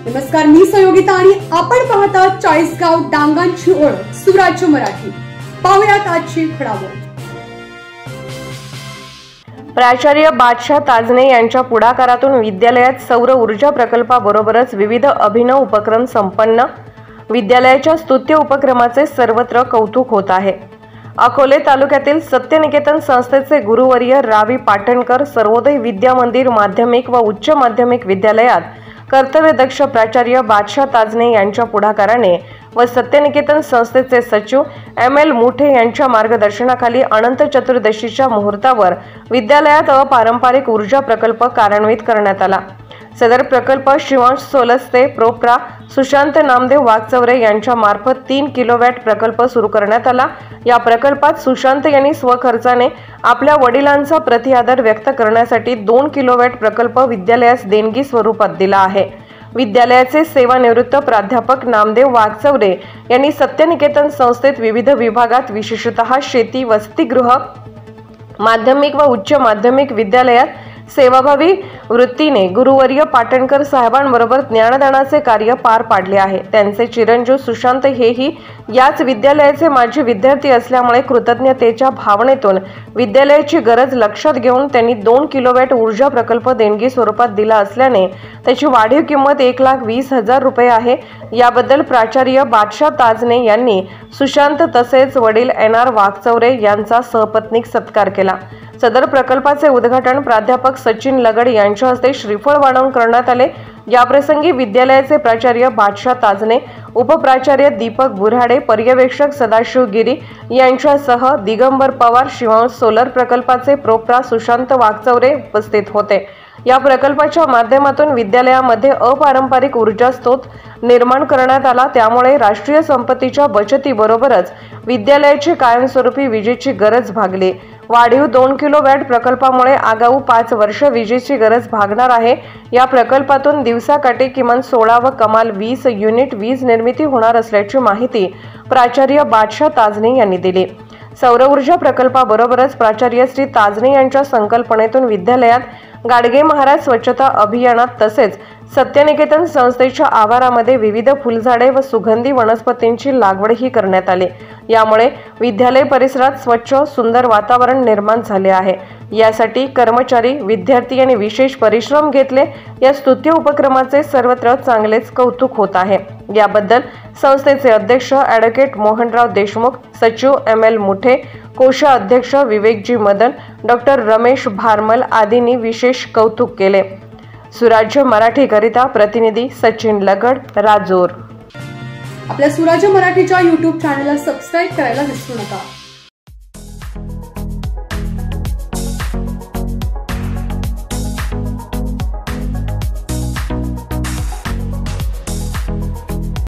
नमस्कार, मी सहयोगिता आणि आपण पाहता चाळीसगाव डांगांची ओळख सुराज्य मराठी। पाहुयात आजची घडामोड। प्राचार्य बादशाह ताजने यांच्या पुढाकारातून विद्यालयात सौर ऊर्जा प्रकल्पाबरोबरच विविध अभिनव उपक्रम संपन्न। विद्यालयाच्या स्तुत्य उपक्रमाचे सर्वत्र कौतुक होत आहे। अकोले तालुक्यातील सत्यनिकेतन संस्थेचे गुरुवर्य रावी पाटणकर सर्वोदय विद्या मंदिर माध्यमिक व उच्च माध्यमिक विद्यालयात कर्तव्यदक्ष प्राचार्य बादशाह ताजने यांच्या पुढाकाराने व सत्यनिकेतन संस्थेचे सचिव ML मुठे यांच्या मार्गदर्शनाखाली अनंत चतुर्दशीच्या मुहूर्तावर विद्यालयात अपारंपरिक ऊर्जा प्रकल्प कार्यान्वित करण्यात आला। सदर प्रकल्प शिवांश सोलस्ते प्रोप्रा सुशांत नामदेव वाघचौरे यांच्या मार्फत 3 किलोवॅट प्रकल्प सुरू करण्यात आला। या प्रकल्पात सुशांत यांनी स्वखर्चाने आपल्या वडिलांचा प्रतिआदर व्यक्त करण्यासाठी 2 किलोवॅट प्रकल्प विद्यालयास देणगी स्वरूपात दिला आहे। विद्यालयाचे सेवानिवृत्त प्राध्यापक नामदेव वाघचौरे यांनी सत्यनिकेतन संस्थेत विविध विभागात विशेषतः शेती, वसतिगृह, माध्यमिक व उच्च माध्यमिक विद्यालयात सेवाभावी वृत्तीने गुरुवर्य पाटणकर साहेबांबरोबर ज्ञानदानाचे कार्य पार पाडले आहे। त्यांचे चिरंजीव सुशांत हेही याच विद्यालयाचे माजी विद्यार्थी असल्यामुळे कृतज्ञतेच्या भावनेतून विद्यालयाची गरज लक्षात घेऊन त्यांनी 2 किलोवॅट ऊर्जा प्रकल्प देणगी स्वरूपात दिला असल्याने त्याची वाढीव किंमत 1,20,000 रुपये आहे। याबद्दल प्राचार्य बादशाह ताजने यांनी सुशांत तसेच वडील NR वाघचौरे यांचा सहपत्नीक सत्कार केला। सदर प्रकल्पाचे उद्घाटन प्राध्यापक सचिन लगड यांच्या हस्ते श्रीफळ वाढवून करण्यात आले। याप्रसंगी विद्यालयाचे प्राचार्य बादशाह ताजने, उपप्राचार्य दीपक बुऱ्हाडे, पर्यवेक्षक सदाशिव गिरी यांच्यासह दिगंबर पवार, शिवांश सोलर प्रकल्पाचे प्रोप्रा सुशांत वाघचौरे उपस्थित होते। या प्रकल्पाच्या माध्यमातून विद्यालयामध्ये अपारंपरिक ऊर्जा स्रोत निर्माण करण्यात आला, त्यामुळे राष्ट्रीय संपत्तीच्या बचतीबरोबरच विद्यालयाची कायमस्वरूपी विजेची गरज भागली। वाढीव 2 किलोवॅट प्रकल्पामुळे आगाऊ 5 वर्ष विजेची गरज भागणार आहे। या प्रकल्पातून दिवसाकाठी किमान 16 व कमाल 20 युनिट वीज निर्मिती होणार असल्याची माहिती प्राचार्य बादशाह ताजने यांनी दिली। सौर ऊर्जा प्रकल्पाबरोबरच प्राचार्य श्री ताजने यांच्या संकल्पनेतून विद्यालयात गाडगे महाराज स्वच्छता अभियानात तसेच सत्यनिकेतन संस्थेच्या आवारामध्ये विविध फुलझाडे व सुगंधी वनस्पतींची लागवडही करण्यात आली। यामुळे विद्यालय परिसरात स्वच्छ सुंदर वातावरण निर्माण झाले आहे। यासाठी कर्मचारी, विद्यार्थी यांनी विशेष परिश्रम घेतले। या स्तुत्य उपक्रमाचे सर्वत्र चांगलेच कौतुक होत आहे। याबद्दल संस्थेचे अध्यक्ष ॲडव्होकेट मोहनराव देशमुख, सचिव ML मुठे, कोषाध्यक्ष विवेकजी मदन, डॉक्टर रमेश भारमल आदींनी विशेष कौतुक केले। सुराज्य मराठीकरिता प्रतिनिधी सचिन लगड, राजूर। आपल्या सुराज्य मराठीच्या YouTube चॅनलला सबस्क्राइब करायला विसरू नका।